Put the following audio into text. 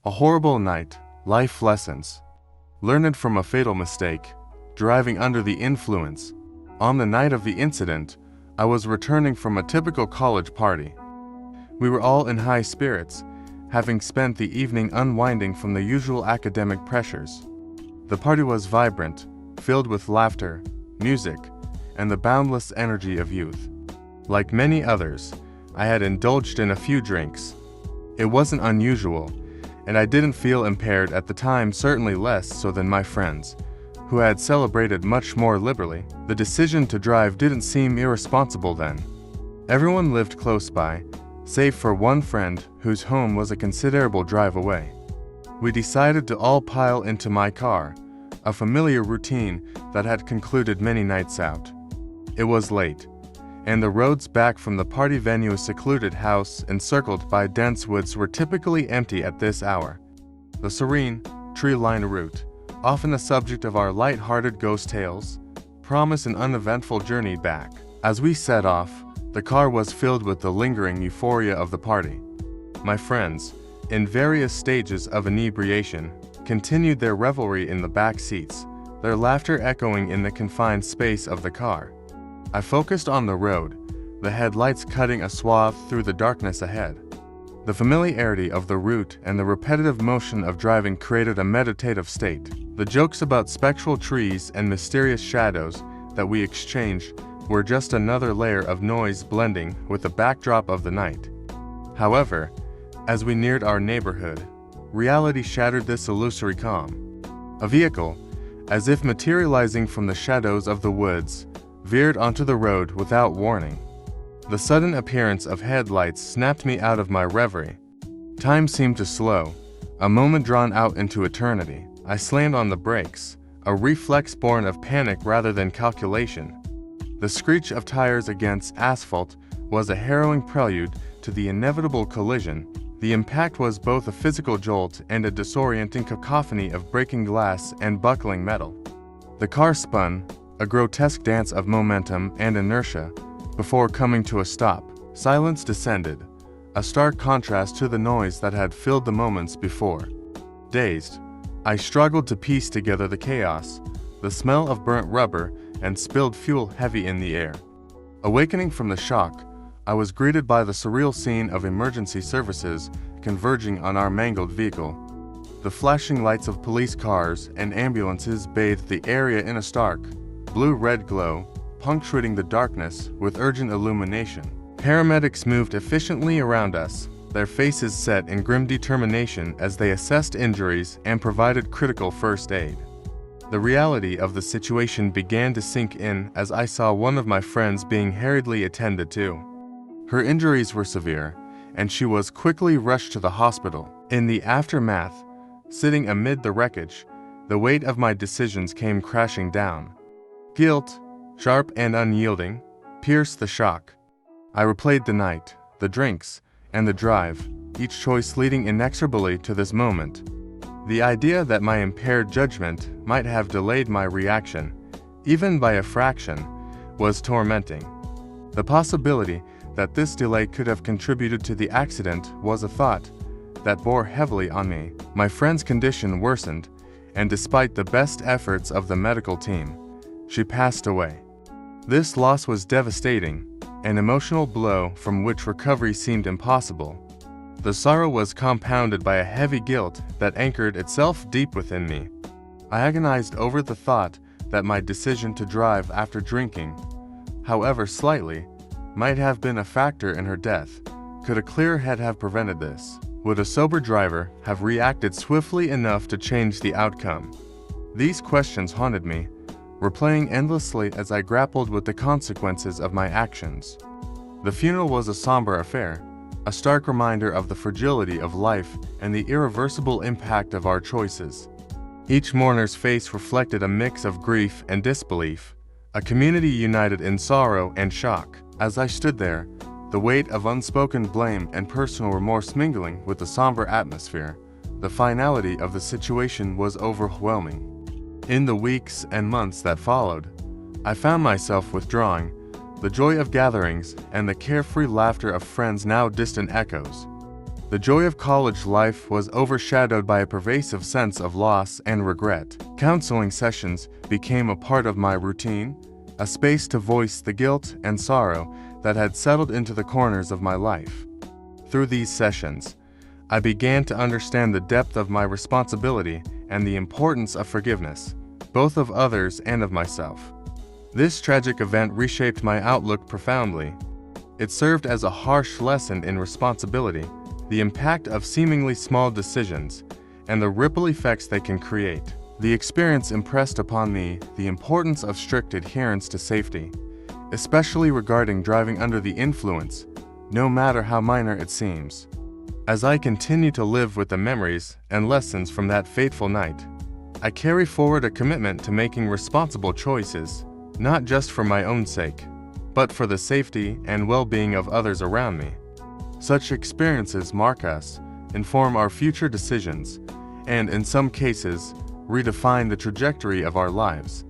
A horrible night, life lessons. Learned from a fatal mistake, driving under the influence. On the night of the incident, I was returning from a typical college party. We were all in high spirits, having spent the evening unwinding from the usual academic pressures. The party was vibrant, filled with laughter, music, and the boundless energy of youth. Like many others, I had indulged in a few drinks. It wasn't unusual, and I didn't feel impaired at the time, certainly less so than my friends, who had celebrated much more liberally. The decision to drive didn't seem irresponsible then. Everyone lived close by, save for one friend whose home was a considerable drive away. We decided to all pile into my car, a familiar routine that had concluded many nights out. It was late, and the roads back from the party venue's secluded house encircled by dense woods were typically empty at this hour. The serene, tree-lined route, often the subject of our light-hearted ghost tales, promised an uneventful journey back. As we set off, the car was filled with the lingering euphoria of the party. My friends, in various stages of inebriation, continued their revelry in the back seats, their laughter echoing in the confined space of the car. I focused on the road, the headlights cutting a swath through the darkness ahead. The familiarity of the route and the repetitive motion of driving created a meditative state. The jokes about spectral trees and mysterious shadows that we exchanged were just another layer of noise blending with the backdrop of the night. However, as we neared our neighborhood, reality shattered this illusory calm. A vehicle, as if materializing from the shadows of the woods, veered onto the road without warning. The sudden appearance of headlights snapped me out of my reverie. Time seemed to slow, a moment drawn out into eternity. I slammed on the brakes, a reflex born of panic rather than calculation. The screech of tires against asphalt was a harrowing prelude to the inevitable collision. The impact was both a physical jolt and a disorienting cacophony of breaking glass and buckling metal. The car spun, a grotesque dance of momentum and inertia, before coming to a stop. Silence descended, a stark contrast to the noise that had filled the moments before. Dazed, I struggled to piece together the chaos, the smell of burnt rubber and spilled fuel heavy in the air. Awakening from the shock, I was greeted by the surreal scene of emergency services converging on our mangled vehicle. The flashing lights of police cars and ambulances bathed the area in a stark, blue-red glow, punctuating the darkness with urgent illumination. Paramedics moved efficiently around us, their faces set in grim determination as they assessed injuries and provided critical first aid. The reality of the situation began to sink in as I saw one of my friends being hurriedly attended to. Her injuries were severe, and she was quickly rushed to the hospital. In the aftermath, sitting amid the wreckage, the weight of my decisions came crashing down. Guilt, sharp and unyielding, pierced the shock. I replayed the night, the drinks, and the drive, each choice leading inexorably to this moment. The idea that my impaired judgment might have delayed my reaction, even by a fraction, was tormenting. The possibility that this delay could have contributed to the accident was a thought that bore heavily on me. My friend's condition worsened, and despite the best efforts of the medical team, she passed away. This loss was devastating, an emotional blow from which recovery seemed impossible. The sorrow was compounded by a heavy guilt that anchored itself deep within me. I agonized over the thought that my decision to drive after drinking, however slightly, might have been a factor in her death. Could a clear head have prevented this? Would a sober driver have reacted swiftly enough to change the outcome? These questions haunted me, replaying endlessly as I grappled with the consequences of my actions. The funeral was a somber affair, a stark reminder of the fragility of life and the irreversible impact of our choices. Each mourner's face reflected a mix of grief and disbelief, a community united in sorrow and shock. As I stood there, the weight of unspoken blame and personal remorse mingling with the somber atmosphere, the finality of the situation was overwhelming. In the weeks and months that followed, I found myself withdrawing, the joy of gatherings and the carefree laughter of friends now distant echoes. The joy of college life was overshadowed by a pervasive sense of loss and regret. Counseling sessions became a part of my routine, a space to voice the guilt and sorrow that had settled into the corners of my life. Through these sessions, I began to understand the depth of my responsibility and the importance of forgiveness, both of others and of myself. This tragic event reshaped my outlook profoundly. It served as a harsh lesson in responsibility, the impact of seemingly small decisions, and the ripple effects they can create. The experience impressed upon me the importance of strict adherence to safety, especially regarding driving under the influence, no matter how minor it seems. As I continue to live with the memories and lessons from that fateful night, I carry forward a commitment to making responsible choices, not just for my own sake, but for the safety and well-being of others around me. Such experiences mark us, inform our future decisions, and in some cases, redefine the trajectory of our lives.